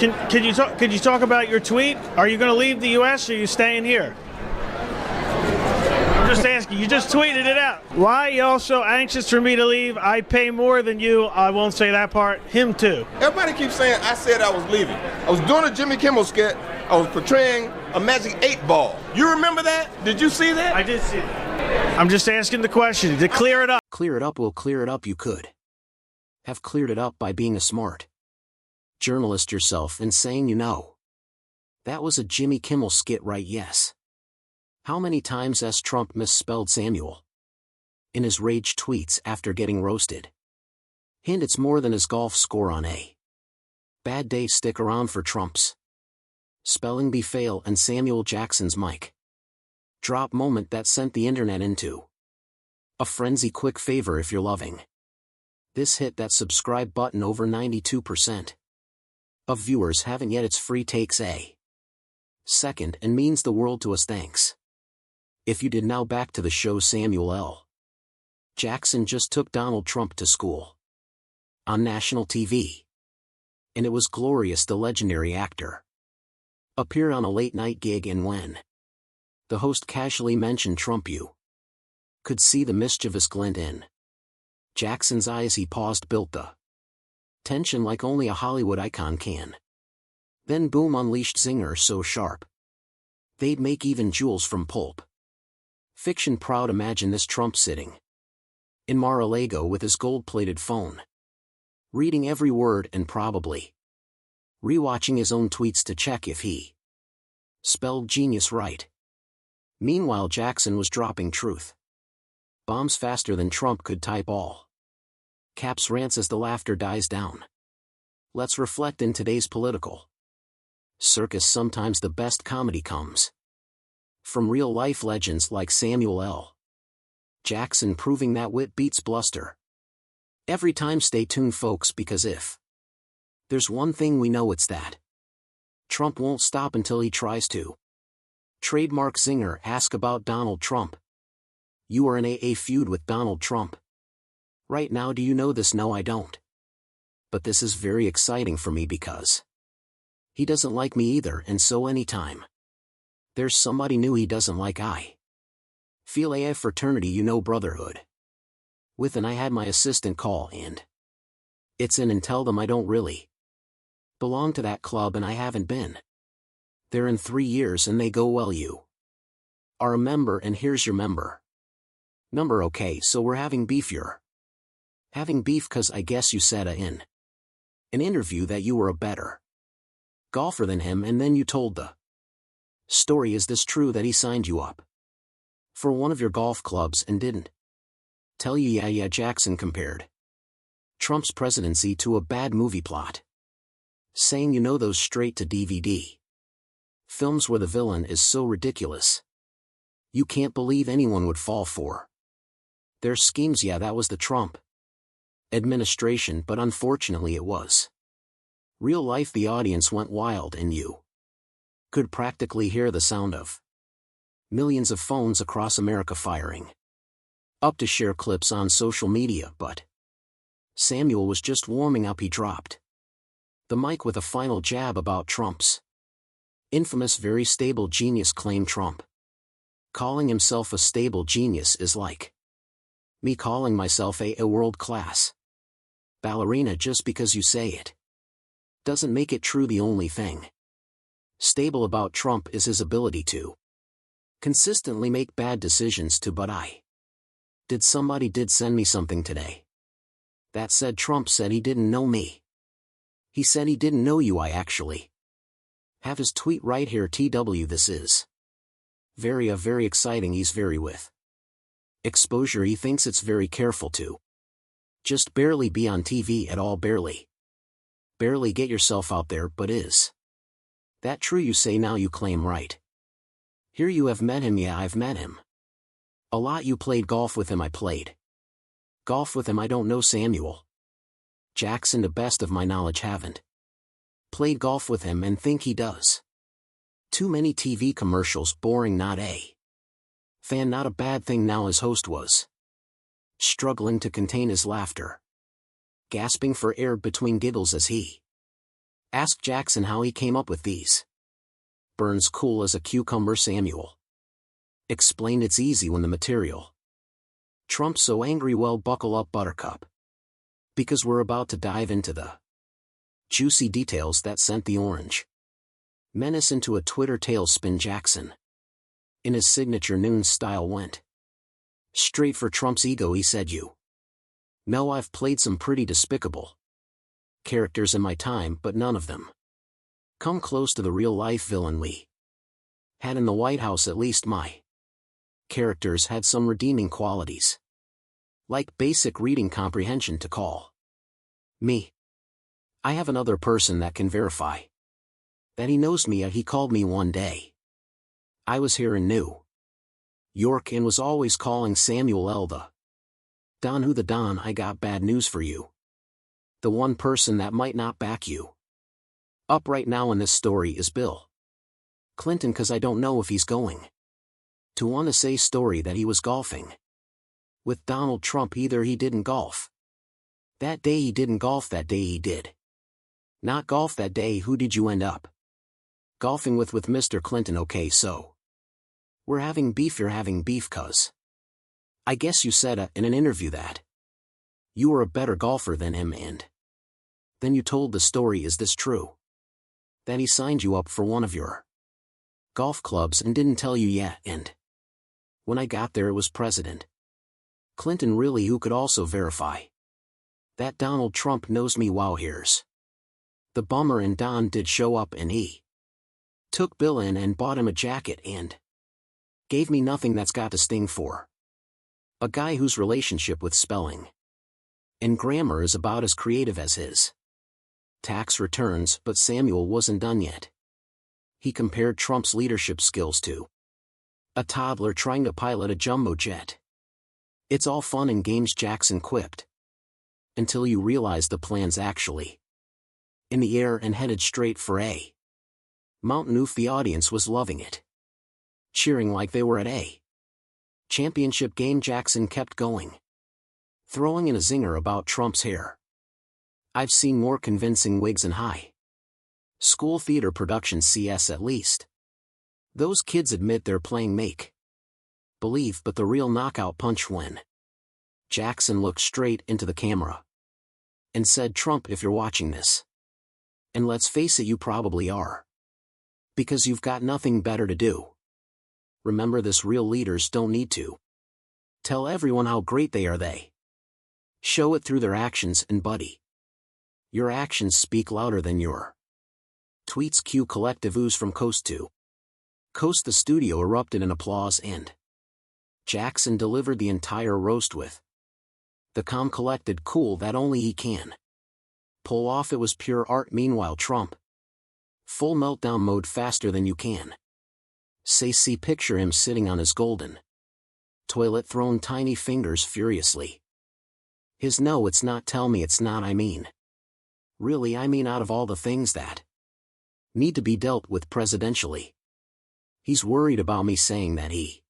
Could you talk about your tweet? Are you going to leave the U.S. or are you staying here? I'm just asking. You just tweeted it out. Why are you all so anxious for me to leave? I pay more than you. I won't say that part. Him too. Everybody keeps saying I said I was leaving. I was doing a Jimmy Kimmel skit. I was portraying a magic 8-ball. You remember that? Did you see that? I did see that. I'm just asking the question to clear it up. Clear it up will clear it up. You could have cleared it up by being a smart journalist yourself and saying you know. That was a Jimmy Kimmel skit, right? Yes. How many times has Trump misspelled Samuel in his rage tweets after getting roasted? Hint, it's more than his golf score on a bad day. Stick around for Trump's spelling bee fail and Samuel Jackson's mic drop moment that sent the internet into a frenzy. Quick favor, if you're loving this, hit that subscribe button. Over 92% of viewers haven't yet. It's free, takes a second and means the world to us. Thanks. If you did. Now back to the show. Samuel L. Jackson just took Donald Trump to school on national TV. And it was glorious. The legendary actor appeared on a late-night gig, and when the host casually mentioned Trump, you could see the mischievous glint in Jackson's eyes. He paused, built the tension like only a Hollywood icon can. Then boom, unleashed zinger so sharp they'd make even jewels from pulp fiction proud. Imagine this: Trump sitting in Mar-a-Lago with his gold-plated phone, reading every word and probably rewatching his own tweets to check if he spelled genius right. Meanwhile, Jackson was dropping truth bombs faster than Trump could type all caps. Rants as the laughter dies down. Let's reflect. In today's political circus, sometimes the best comedy comes from real-life legends like Samuel L. Jackson, proving that wit beats bluster every time. Stay tuned, folks, because if there's one thing we know, it's that Trump won't stop until he tries to trademark zinger. Ask about Donald Trump. You are in a feud with Donald Trump right now. Do you know this? No, I don't. But this is very exciting for me because he doesn't like me either, and so anytime there's somebody new he doesn't like, I feel a fraternity, you know, brotherhood with. And I had my assistant call, and it's in and tell them I don't really belong to that club, and I haven't been there in 3 years. And they go, well, you are a member, and here's your member number. Okay, so we're having beef. You're having beef cause I guess you said in an interview that you were a better golfer than him, and then you told the story. Is this true that he signed you up for one of your golf clubs and didn't tell you? Yeah, Jackson compared Trump's presidency to a bad movie plot, saying, you know, those straight-to-DVD films where the villain is so ridiculous you can't believe anyone would fall for their schemes. Yeah, that was the Trump administration, but unfortunately it was real life. The audience went wild, and you could practically hear the sound of millions of phones across America firing up to share clips on social media. But Samuel was just warming up. He dropped the mic with a final jab about Trump's infamous very stable genius claim. Trump calling himself a stable genius is like me calling myself a world-class ballerina. Just because you say it doesn't make it true. The only thing stable about Trump is his ability to consistently make bad decisions too. But somebody did send me something today that said Trump said he didn't know me. He said he didn't know you. I actually have his tweet right here. TW, this is very exciting. He's very with exposure. He thinks it's very careful to just barely be on TV at all. Barely get yourself out there. But is that true? You say now. You claim right here you have met him. Yeah, I've met him a lot. You played golf with him. I played golf with him. I don't know Samuel Jackson, to best of my knowledge, haven't played golf with him and think he does too many TV commercials. Boring. Not a fan. Not a bad thing. Now his host was struggling to contain his laughter, gasping for air between giggles as he Ask Jackson how he came up with these. Burns cool as a cucumber. Samuel explained it's easy when the material. Trump so angry. Well, buckle up, Buttercup. Because we're about to dive into the juicy details that sent the orange menace into a Twitter tailspin. Jackson, in his signature noon style, went straight for Trump's ego. He said, "You know, I've played some pretty despicable characters in my time, but none of them come close to the real-life villain we had in the White House. At least my characters had some redeeming qualities, like basic reading comprehension. To call me, I have another person that can verify that he knows me. He called me one day. I was here in New York and was always calling Samuel L. the Don. Who the Don? I got bad news for you. The one person that might not back you up right now in this story is Bill Clinton, cause I don't know if he's going to want to say story that he was golfing with Donald Trump. Either he didn't golf that day, he didn't golf that day, he did not golf that day. Who did you end up golfing with Mr. Clinton? Okay, so we're having beef. You're having beef cause I guess you said in an interview that you were a better golfer than him, and then you told the story. Is this true? That he signed you up for one of your golf clubs and didn't tell you yet, and when I got there it was President Clinton. Really? Who could also verify that Donald Trump knows me? Wow, here's the bummer. And Don did show up, and he took Bill in and bought him a jacket and gave me nothing. That's got to sting for a guy whose relationship with spelling and grammar is about as creative as his tax returns. But Samuel wasn't done yet. He compared Trump's leadership skills to a toddler trying to pilot a jumbo jet. It's all fun and games, Jackson quipped, until you realize the plan's actually in the air and headed straight for a mountain. Oof, the audience was loving it, cheering like they were at a championship game. Jackson kept going, throwing in a zinger about Trump's hair. I've seen more convincing wigs in high school theater productions. CS, at least those kids admit they're playing make believe, but the real knockout punch when Jackson looked straight into the camera and said, "Trump, if you're watching this, and let's face it, you probably are, because you've got nothing better to do, remember this, real leaders don't need to tell everyone how great they are. They show it through their actions, and buddy, your actions speak louder than your tweets." Cue collective ooze from coast to coast. The studio erupted in applause, and Jackson delivered the entire roast with the calm, collected cool that only he can pull off. It was pure art. Meanwhile, Trump, full meltdown mode, faster than you can say. See, picture him sitting on his golden toilet throne, tiny fingers furiously. His "no, it's not, tell me it's not, I mean, really, I mean, out of all the things that need to be dealt with presidentially, he's worried about me saying that he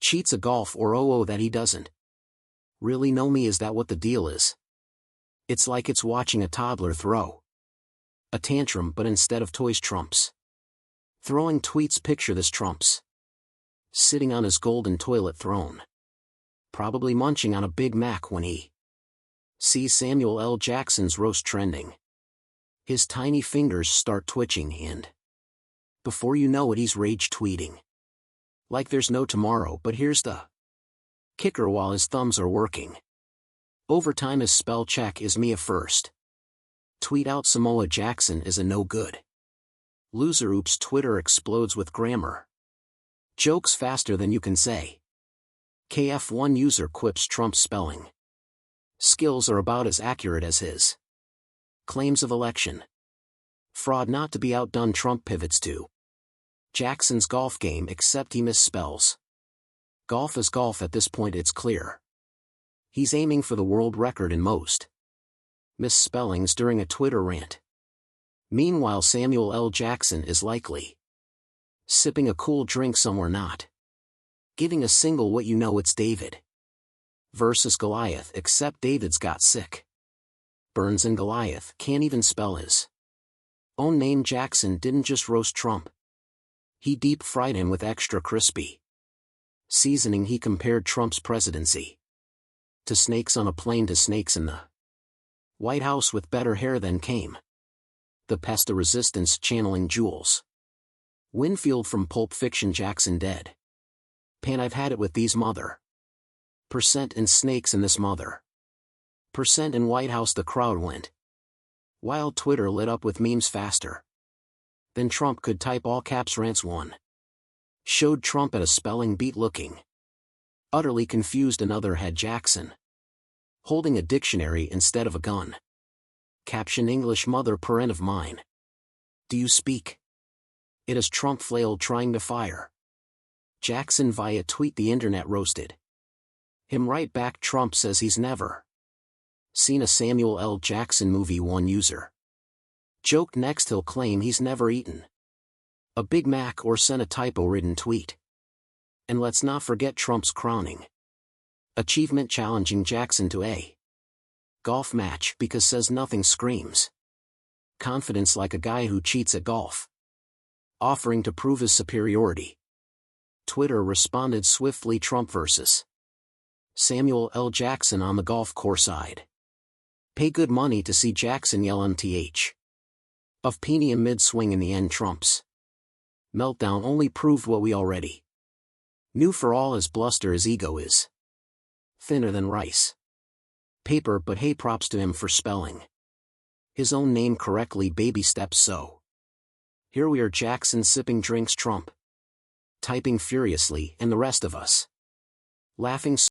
cheats a golf, or that he doesn't really know me. Is that what the deal is? It's like it's watching a toddler throw a tantrum, but instead of toys, Trump's throwing tweets. Picture this, Trump's sitting on his golden toilet throne, probably munching on a Big Mac when he sees Samuel L. Jackson's roast trending. His tiny fingers start twitching, and before you know it, he's rage tweeting like there's no tomorrow. But here's the kicker: while his thumbs are working overtime, his spell check is Mia first. Tweet out, Samoa Jackson is a no good loser. Oops, Twitter explodes with grammar jokes faster than you can say. KF1 user quips Trump's spelling skills are about as accurate as his claims of election fraud. Not to be outdone, Trump pivots to Jackson's golf game, except he misspells golf as golf. At this point it's clear he's aiming for the world record in most misspellings during a Twitter rant. Meanwhile, Samuel L. Jackson is likely sipping a cool drink somewhere, not giving a single what you know. It's David versus Goliath, except David's got sick burns and Goliath can't even spell his Own name Jackson didn't just roast Trump. He deep-fried him with extra crispy seasoning. He compared Trump's presidency to snakes on a plane, to snakes in the White House with better hair than came the pest of resistance, channeling Jules Winfield from Pulp Fiction. Jackson dead. Pan, I've had it with these mother % and snakes in this mother % in White House. The crowd went wild. Twitter lit up with memes faster than Trump could type. All caps rants. One showed Trump at a spelling beat looking utterly confused. Another had Jackson holding a dictionary instead of a gun. Caption: English mother parent of mine, do you speak it? As Trump flailed trying to fire Jackson via tweet, the internet roasted him right back. Trump says he's never seen a Samuel L. Jackson movie. One user joked next he'll claim he's never eaten a Big Mac or sent a typo-ridden tweet. And let's not forget Trump's crowning achievement, challenging Jackson to a golf match, because says nothing screams confidence like a guy who cheats at golf, offering to prove his superiority. Twitter responded swiftly: Trump versus Samuel L. Jackson on the golf course. I'd pay good money to see Jackson yell MTH of Peony mid-swing. In the end, Trump's meltdown only proved what we already knew. For all his bluster, his ego is thinner than rice paper. But hey, props to him for spelling his own name correctly. Baby steps. So here we are, Jackson sipping drinks, Trump typing furiously, and the rest of us laughing.